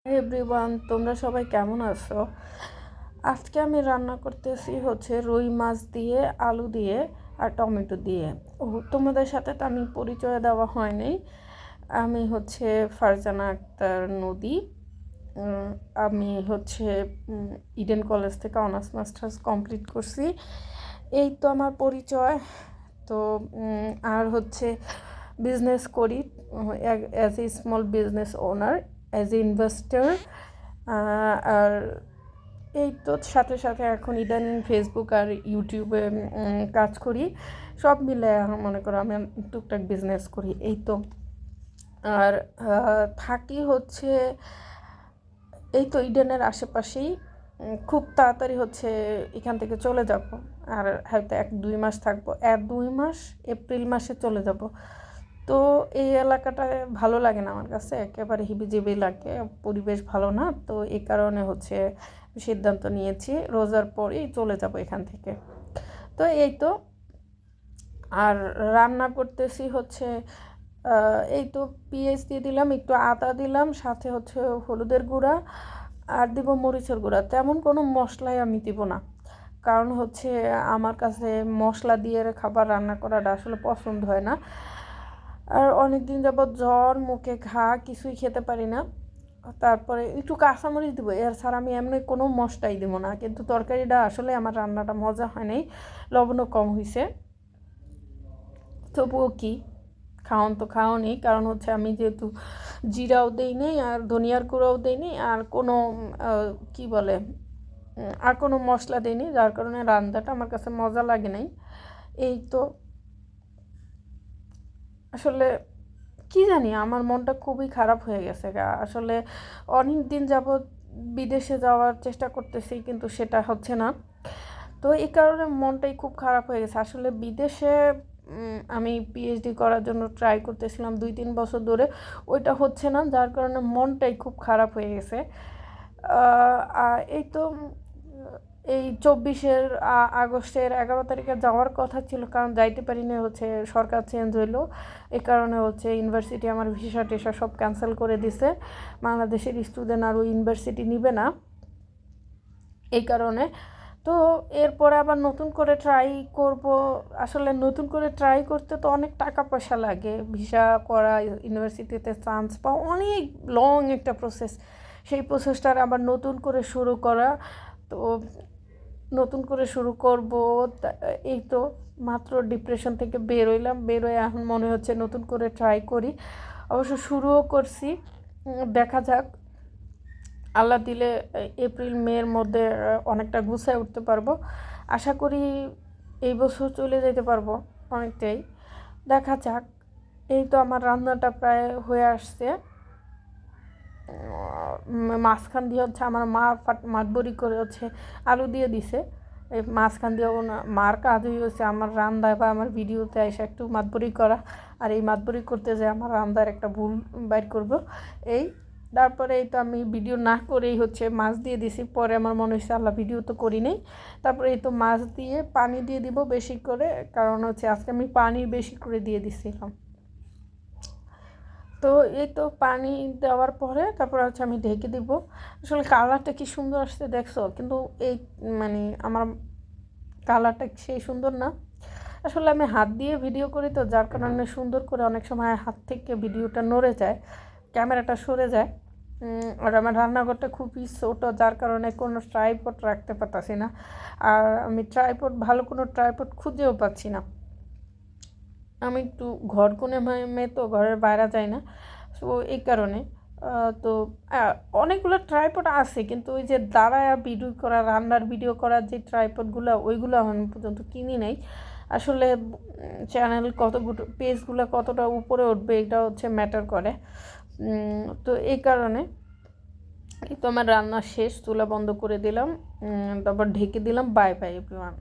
Everyone, তোমরা সবাই কেমন আছো? আজকে আমি রান্না করতেছি হচ্ছে রুই মাছ দিয়ে, আলু দিয়ে আর টমেটো দিয়ে। তোমাদের সাথে তো আমি পরিচয় দেওয়া হয়নি। আমি হচ্ছে ফারজানা আক্তার নদী। আমি হচ্ছে ইডেন কলেজ থেকে অনার্স মাস্টার্স কমপ্লিট করছি। এই তো আমার পরিচয়। তো আর হচ্ছে বিজনেস করি as a small business owner, as a investor. আর এই তো সাথে সাথে এখন ইদানিং ফেসবুক আর ইউটিউবে কাজ করি। সব মিলে মনে করো আমি টুকটাক বিজনেস করি, এই তো। আর থাকি হচ্ছে এই তো ইডেনের আশেপাশেই। খুব তাড়াতাড়ি হচ্ছে এখান থেকে চলে যাব। আর হয়তো 1-2 মাস থাকবো, 2 মাস, এপ্রিল মাসে চলে যাব। তো এই এলাকাটায় ভালো লাগে না আমার কাছে, একেবারে হিবিজিবি লাগে, পরিবেশ ভালো না। তো এই কারণে হচ্ছে সিদ্ধান্ত নিয়েছি রোজার পরেই চলে যাব এখান থেকে। তো এই তো। আর রান্না করতেছি হচ্ছে এই তো পেঁয়াজ দিয়ে দিলাম, একটু আদা দিলাম, সাথে হচ্ছে হলুদের গুঁড়া আর দিব মরিচের গুঁড়া। তেমন কোনো মশলাই আমি দিব না, কারণ হচ্ছে আমার কাছে মশলা দিয়ে খাবার রান্না করাটা আসলে পছন্দ হয় না। আর অনেক দিন যাবৎ জ্বর, মুখে ঘা, কিছুই খেতে পারি না। তারপরে একটু কাঁচামরিচ দেবো, এর ছাড়া আমি এমনি কোনো মশলাই দেবো না। কিন্তু তরকারিটা আসলে আমার রান্নাটা মজা হয় নাই, লবণও কম হয়েছে। তবুও কি, খাওয়ান তো খাওয়ানি, কারণ হচ্ছে আমি যেহেতু জিরাও দেই নেই আর ধনিয়ার গুঁড়োও দেই নি আর কোনো কি বলে আর কোনো মশলা দিইনি, যার কারণে রান্নাটা আমার কাছে মজা লাগে নাই। এই তো। আসলে কি জানি, আমার মনটা খুবই খারাপ হয়ে গেছে গা। আসলে অনেক দিন যাবৎ বিদেশে যাওয়ার চেষ্টা করতেছি, কিন্তু সেটা হচ্ছে না। তো এই কারণে মনটাই খুব খারাপ হয়ে গেছে। আসলে বিদেশে আমি পিএইচডি করার জন্য ট্রাই করতেছিলাম 2-3 বছর ধরে, ওইটা হচ্ছে না, যার কারণে মনটাই খুব খারাপ হয়ে গেছে। এই তো এই 24 আগস্টের 11 তারিখে যাওয়ার কথা ছিল, কারণ যাইতে পারিনি, হচ্ছে সরকার চেঞ্জ হইলো। এই কারণে হচ্ছে ইউনিভার্সিটি আমার ভিসা টিসা সব ক্যান্সেল করে দিছে। বাংলাদেশের স্টুডেন্ট আর ওই ইউনিভার্সিটি নিবে না, এই কারণে। তো এরপরে আবার নতুন করে ট্রাই করব। আসলে নতুন করে ট্রাই করতে তো অনেক টাকা পয়সা লাগে, ভিসা করা, ইউনিভার্সিটিতে চান্স পাওয়া, অনেক লং একটা প্রসেস। সেই প্রসেসটার আবার নতুন করে শুরু করা। তো নতুন করে শুরু করব। এই তো মাত্র ডিপ্রেশন থেকে বের হইলাম, বের হয়ে এখন মনে হচ্ছে নতুন করে ট্রাই করি। অবশ্য শুরুও করছি, দেখা যাক। আল্লাহ দিলে এপ্রিল মের মধ্যে অনেকটা গুছায় উঠতে পারবো, আশা করি এই বছর চলে যেতে পারবো অনেকটাই। দেখা যাক। এই তো আমার রান্নাটা প্রায় হয়ে আসছে। মাঝখান দিয়ে হচ্ছে আমার মা মাতবরি করে হচ্ছে আলু দিয়ে দিছে। এই মাঝখান দিয়ে মার কাজই হচ্ছে আমার রান্নায় বা আমার ভিডিওতে এসে একটু মাতবরি করা। আর এই মাতবরি করতে যে আমার রান্নার একটা ভুল বাইর করব। এই তারপরে এই তো আমি ভিডিও না করেই হচ্ছে মাছ দিয়ে দিছি। পরে আমার মনে হচ্ছে আল্লাহ, ভিডিও তো করি নেই। তারপরে এই তো মাছ দিয়ে পানি দিয়ে দিব বেশি করে, কারণ হচ্ছে আজকে আমি পানি বেশি করে দিয়ে দিছিলাম। তো এই তো পানি দেওয়ার পরে তারপর হচ্ছে আমি ঢেকে দিব। আসলে কালারটা কি সুন্দর আসছে দেখছো, কিন্তু এই মানে আমার কালারটা সেই সুন্দর না। আসলে আমি হাত দিয়ে ভিডিও করি, তো যার কারণে সুন্দর করে অনেক সময় হাত থেকে ভিডিওটা নড়ে যায়, ক্যামেরাটা সরে যায়। আর আমার রান্নাঘরটা খুবই ছোটো, যার কারণে কোনো ট্রাইপড রাখতে পারতাছি না। আর আমি ভালো কোনো ট্রাইপড খুঁজেও পাচ্ছি না। আমি একটু ঘর কোণে মেয়ে, তো ঘরের বাইরে যায় না। সো এই কারণে তো অনেকগুলো ট্রাইপড আছে, কিন্তু ওই যে দাঁড়ায় ভিডিও করা, রান্নার ভিডিও করার যে ট্রাইপডগুলো, ওইগুলো এখন পর্যন্ত কিনি নাই। আসলে চ্যানেল কতগুলো, পেজগুলো কতটা উপরে উঠবে, এটা হচ্ছে ম্যাটার করে। তো এই কারণে এই তো আমার রান্না শেষ, চুলা বন্ধ করে দিলাম, তারপর ঢেকে দিলাম। Bye bye everyone.